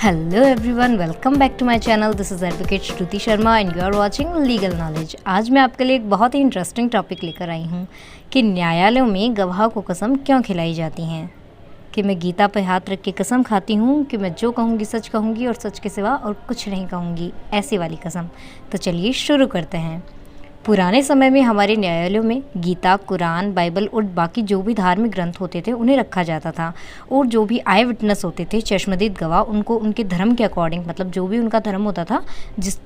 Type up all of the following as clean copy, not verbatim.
Hello everyone, welcome back to my channel. This is advocate Shruti Sharma and you are watching legal knowledge. आज मैं आपके लिए एक बहुत ही इंटरेस्टिंग टॉपिक लेकर आई हूँ कि न्यायालयों में गवाह को कसम क्यों खिलाई जाती हैं। कि मैं गीता पर हाथ रख के कसम खाती हूँ कि मैं जो कहूँगी सच कहूँगी और सच के सिवा और कुछ नहीं कहूँगी, ऐसी वाली कसम। तो चलिए शुरू करते हैं। पुराने समय में हमारे न्यायालयों में गीता, कुरान, बाइबल और बाकी जो भी धार्मिक ग्रंथ होते थे उन्हें रखा जाता था। और जो भी आई विटनेस होते थे, चश्मदीद गवाह, उनको उनके धर्म के अकॉर्डिंग, मतलब जो भी उनका धर्म होता था, जिस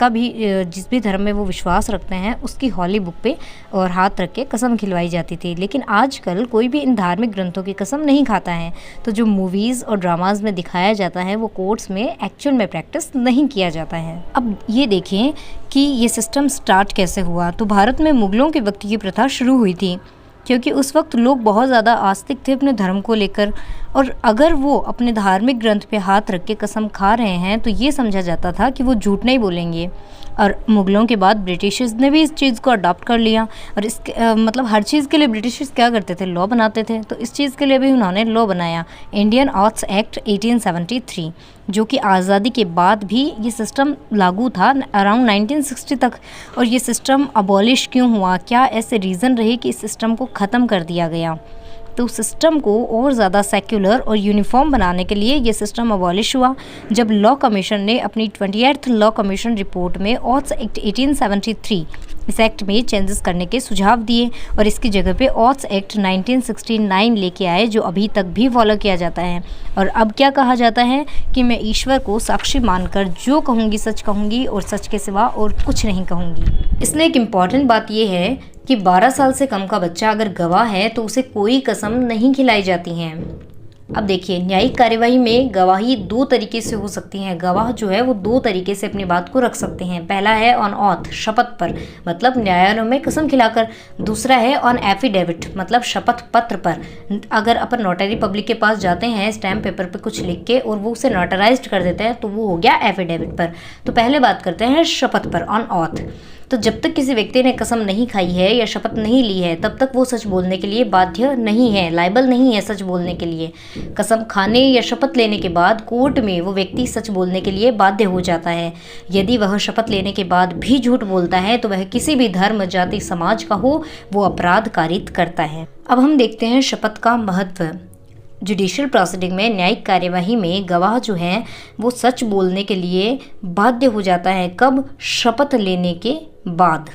भी धर्म में वो विश्वास रखते हैं, उसकी हॉली बुक पे और हाथ रख के कसम खिलवाई जाती थी। लेकिन आजकल कोई भी इन धार्मिक ग्रंथों की कसम नहीं खाता है। तो जो मूवीज़ और ड्रामाज़ में दिखाया जाता है वो कोर्ट्स में एक्चुअल में प्रैक्टिस नहीं किया जाता है। अब ये देखें कि ये सिस्टम स्टार्ट कैसे हुआ। तो भारत में मुगलों के वक्त ये प्रथा शुरू हुई थी, क्योंकि उस वक्त लोग बहुत ज़्यादा आस्तिक थे अपने धर्म को लेकर। और अगर वो अपने धार्मिक ग्रंथ पे हाथ रख के कसम खा रहे हैं तो ये समझा जाता था कि वो झूठ नहीं बोलेंगे। और मुगलों के बाद ब्रिटिशर्स ने भी इस चीज़ को अडॉप्ट कर लिया। और इसके मतलब हर चीज़ के लिए ब्रिटिशर्स क्या करते थे, लॉ बनाते थे। तो इस चीज़ के लिए भी उन्होंने लॉ बनाया, इंडियन ऑथ्स एक्ट 1873, जो कि आज़ादी के बाद भी ये सिस्टम लागू था अराउंड 1960 तक। और ये सिस्टम अबॉलिश क्यों हुआ, क्या ऐसे रीज़न रहे कि इस सिस्टम को ख़त्म कर दिया गया। तो सिस्टम को और ज़्यादा सेक्युलर और यूनिफॉर्म बनाने के लिए ये सिस्टम अबॉलिश हुआ जब लॉ कमीशन ने अपनी 20th लॉ कमीशन रिपोर्ट में ऑथ्स एक्ट 1873 इस एक्ट में चेंजेस करने के सुझाव दिए और इसकी जगह पे ऑथ्स एक्ट 1969 लेके आए, जो अभी तक भी फॉलो किया जाता है। और अब क्या कहा जाता है कि मैं ईश्वर को साक्षी मानकर जो कहूँगी सच कहूँगी और सच के सिवा और कुछ नहीं कहूँगी। इसमें एक इम्पॉर्टेंट बात यह है कि 12 साल से कम का बच्चा अगर गवाह है तो उसे कोई कसम नहीं खिलाई जाती हैं। अब देखिए, न्यायिक कार्यवाही में गवाही दो तरीके से हो सकती है। गवाह जो है वो दो तरीके से अपनी बात को रख सकते हैं। पहला है ऑन ऑथ, शपथ पर, मतलब न्यायालयों में कसम खिलाकर। दूसरा है ऑन एफिडेविट, मतलब शपथ पत्र पर। अगर अपन नोटरी पब्लिक के पास जाते हैं स्टैम्प पेपर पे कुछ लिख के और वो उसे नोटराइज्ड कर देते हैं तो वो हो गया एफिडेविट पर। तो पहले बात करते हैं शपथ पर, ऑन ऑथ। तो जब तक किसी व्यक्ति ने कसम नहीं खाई है या शपथ नहीं ली है तब तक वो सच बोलने के लिए बाध्य नहीं है, लायबल नहीं है सच बोलने के लिए। कसम खाने या शपथ लेने के बाद कोर्ट में वो व्यक्ति सच बोलने के लिए बाध्य हो जाता है। यदि वह शपथ लेने के बाद भी झूठ बोलता है तो वह किसी भी धर्म, जाति, समाज का हो, वो अपराध कारित करता है। अब हम देखते हैं शपथ का महत्व। जुडिशियल प्रोसीडिंग में, न्यायिक कार्यवाही में गवाह जो है वो सच बोलने के लिए बाध्य हो जाता है। कब? शपथ लेने के बाद।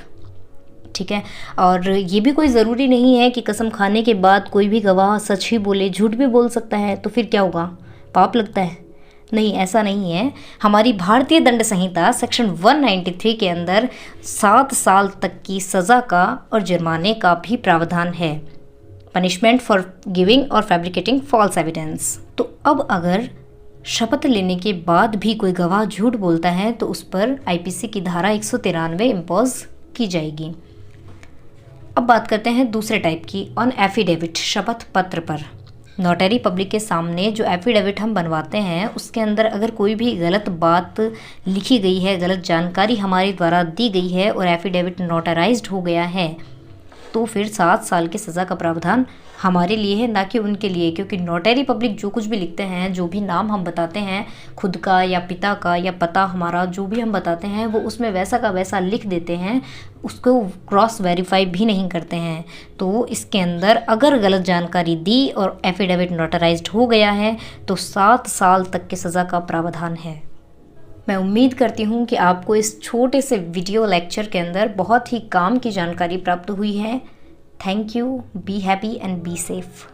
ठीक है। और ये भी कोई ज़रूरी नहीं है कि कसम खाने के बाद कोई भी गवाह सच ही बोले, झूठ भी बोल सकता है। तो फिर क्या होगा, पाप लगता है? नहीं, ऐसा नहीं है। हमारी भारतीय दंड संहिता सेक्शन 193 के अंदर 7 साल तक की सज़ा का और जुर्माने का भी प्रावधान है, पनिशमेंट फॉर गिविंग और फैब्रिकेटिंग फॉल्स एविडेंस। तो अब अगर शपथ लेने के बाद भी कोई गवाह झूठ बोलता है तो उस पर आईपीसी की धारा 193 इम्पोज की जाएगी। अब बात करते हैं दूसरे टाइप की, ऑन एफिडेविट, शपथ पत्र पर। नोटरी पब्लिक के सामने जो एफिडेविट हम बनवाते हैं उसके अंदर अगर कोई भी गलत बात लिखी गई है, गलत जानकारी हमारे द्वारा दी गई है और एफिडेविट नोटराइज्ड हो गया है तो फिर 7 साल की सज़ा का प्रावधान हमारे लिए है, ना कि उनके लिए। क्योंकि नोटरी पब्लिक जो कुछ भी लिखते हैं, जो भी नाम हम बताते हैं खुद का या पिता का या पता हमारा जो भी हम बताते हैं, वो उसमें वैसा का वैसा लिख देते हैं, उसको क्रॉस वेरीफाई भी नहीं करते हैं। तो इसके अंदर अगर गलत जानकारी दी और एफिडेविट नोटराइज्ड हो गया है तो 7 साल तक की सज़ा का प्रावधान है। मैं उम्मीद करती हूँ कि आपको इस छोटे से वीडियो लेक्चर के अंदर बहुत ही काम की जानकारी प्राप्त हुई है। Thank you, be happy and be safe.